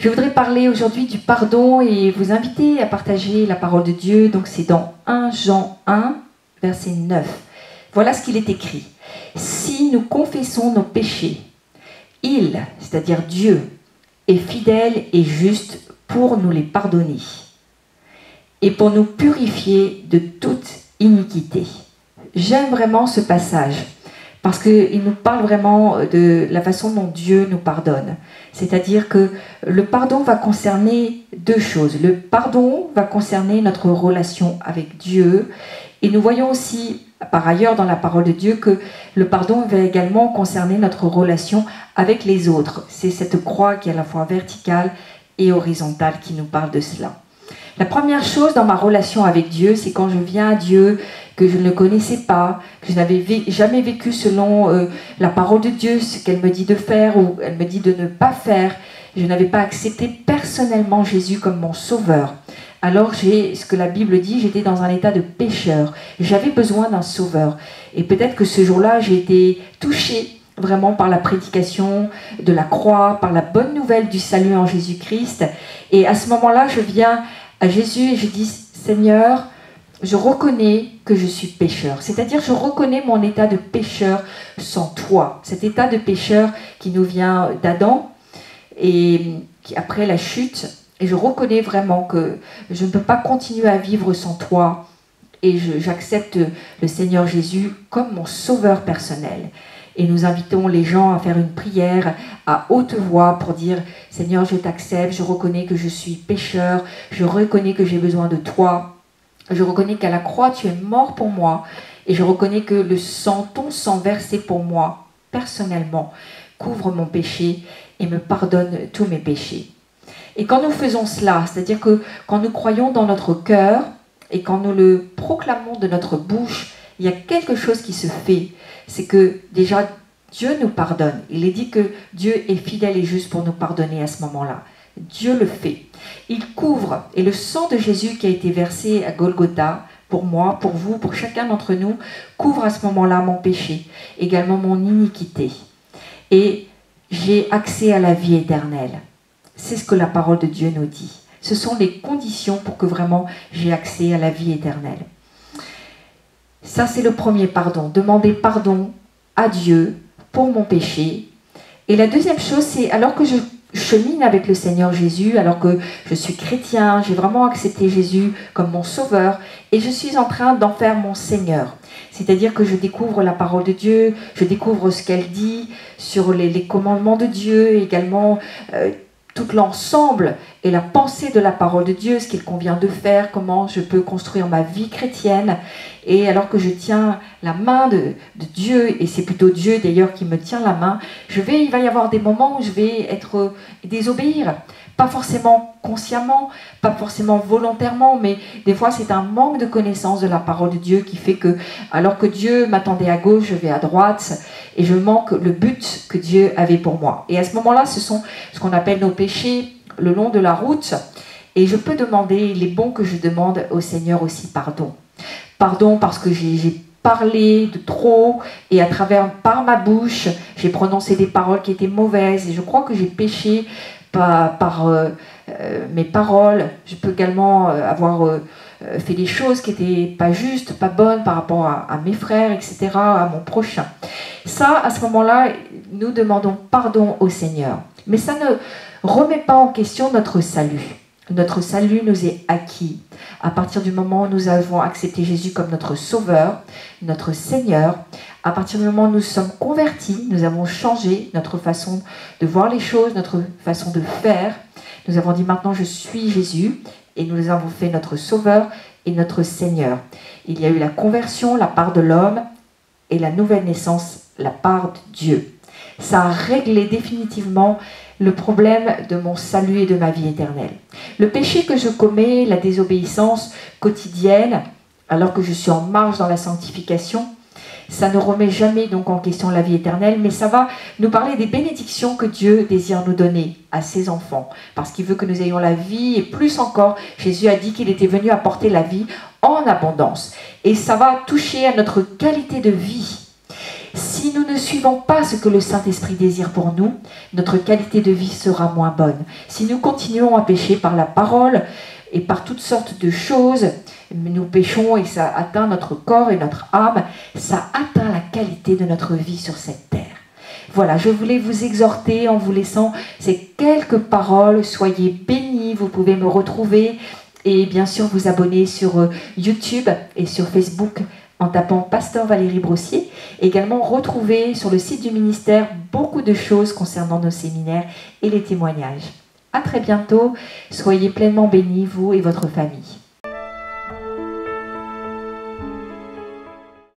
Je voudrais parler aujourd'hui du pardon et vous inviter à partager la parole de Dieu. Donc c'est dans 1 Jean 1, verset 9. Voilà ce qu'il est écrit. Si nous confessons nos péchés, il, c'est-à-dire Dieu, est fidèle et juste pour nous les pardonner et pour nous purifier de toute iniquité. J'aime vraiment ce passage parce qu'il nous parle vraiment de la façon dont Dieu nous pardonne. C'est-à-dire que le pardon va concerner deux choses. Le pardon va concerner notre relation avec Dieu et nous voyons aussi par ailleurs dans la parole de Dieu que le pardon va également concerner notre relation avec les autres. C'est cette croix qui est à la fois verticale et horizontale qui nous parle de cela. La première chose dans ma relation avec Dieu, c'est quand je viens à Dieu, que je ne le connaissais pas, que je n'avais jamais vécu selon la parole de Dieu, ce qu'elle me dit de faire ou elle me dit de ne pas faire. Je n'avais pas accepté personnellement Jésus comme mon sauveur. Alors ce que la Bible dit, j'étais dans un état de pécheur. J'avais besoin d'un sauveur. Et peut-être que ce jour-là, j'ai été touchée vraiment par la prédication de la croix, par la bonne nouvelle du salut en Jésus-Christ. Et à ce moment-là, je viens à Jésus et je dis, Seigneur, je reconnais que je suis pécheur. C'est-à-dire, je reconnais mon état de pécheur sans toi. Cet état de pécheur qui nous vient d'Adam et qui, après la chute, et je reconnais vraiment que je ne peux pas continuer à vivre sans toi. Et j'accepte le Seigneur Jésus comme mon sauveur personnel. Et nous invitons les gens à faire une prière à haute voix pour dire « Seigneur, je t'accepte, je reconnais que je suis pécheur, je reconnais que j'ai besoin de toi, je reconnais qu'à la croix, tu es mort pour moi, et je reconnais que le sang, ton sang versé pour moi, personnellement, couvre mon péché et me pardonne tous mes péchés. » Et quand nous faisons cela, c'est-à-dire que quand nous croyons dans notre cœur et quand nous le proclamons de notre bouche, il y a quelque chose qui se fait. C'est que déjà, Dieu nous pardonne. Il est dit que Dieu est fidèle et juste pour nous pardonner à ce moment-là. Dieu le fait. Il couvre. Et le sang de Jésus qui a été versé à Golgotha, pour moi, pour vous, pour chacun d'entre nous, couvre à ce moment-là mon péché, également mon iniquité. Et j'ai accès à la vie éternelle. C'est ce que la parole de Dieu nous dit. Ce sont les conditions pour que vraiment j'ai accès à la vie éternelle. Ça, c'est le premier pardon. Demander pardon à Dieu pour mon péché. Et la deuxième chose, c'est alors que je chemine avec le Seigneur Jésus, alors que je suis chrétien, j'ai vraiment accepté Jésus comme mon sauveur, et je suis en train d'en faire mon Seigneur. C'est-à-dire que je découvre la parole de Dieu, je découvre ce qu'elle dit sur les commandements de Dieu, également tout l'ensemble et la pensée de la parole de Dieu, ce qu'il convient de faire, comment je peux construire ma vie chrétienne. Et alors que je tiens la main de Dieu, et c'est plutôt Dieu d'ailleurs qui me tient la main, il va y avoir des moments où je vais désobéir. Pas forcément consciemment, pas forcément volontairement, mais des fois c'est un manque de connaissance de la parole de Dieu qui fait que, alors que Dieu m'attendait à gauche, je vais à droite, et je manque le but que Dieu avait pour moi. Et à ce moment-là, ce sont ce qu'on appelle nos péchés le long de la route, et je peux demander, il est bon que je demande au Seigneur aussi pardon. Pardon parce que j'ai parlé de trop, et par ma bouche, j'ai prononcé des paroles qui étaient mauvaises, et je crois que j'ai péché par mes paroles. Je peux également avoir fait des choses qui n'étaient pas justes, pas bonnes par rapport à mes frères, etc., à mon prochain. Ça, à ce moment-là, nous demandons pardon au Seigneur. Mais ça ne remet pas en question notre salut. Notre salut nous est acquis à partir du moment où nous avons accepté Jésus comme notre Sauveur, notre Seigneur. À partir du moment où nous sommes convertis, nous avons changé notre façon de voir les choses, notre façon de faire. Nous avons dit maintenant je suis Jésus et nous avons fait notre Sauveur et notre Seigneur. Il y a eu la conversion, la part de l'homme, et la nouvelle naissance, la part de Dieu. Ça a réglé définitivement le problème de mon salut et de ma vie éternelle. Le péché que je commets, la désobéissance quotidienne, alors que je suis en marche dans la sanctification, ça ne remet jamais donc en question la vie éternelle, mais ça va nous parler des bénédictions que Dieu désire nous donner à ses enfants, parce qu'il veut que nous ayons la vie, et plus encore, Jésus a dit qu'il était venu apporter la vie en abondance. Et ça va toucher à notre qualité de vie. Si Si nous ne suivons pas ce que le Saint-Esprit désire pour nous, notre qualité de vie sera moins bonne. Si nous continuons à pécher par la parole et par toutes sortes de choses, nous péchons et ça atteint notre corps et notre âme, ça atteint la qualité de notre vie sur cette terre. Voilà, je voulais vous exhorter en vous laissant ces quelques paroles. Soyez bénis, vous pouvez me retrouver et bien sûr vous abonner sur YouTube et sur Facebook en tapant Pasteur Valérie Brossier. Également retrouver sur le site du ministère beaucoup de choses concernant nos séminaires et les témoignages. À très bientôt, soyez pleinement bénis, vous et votre famille.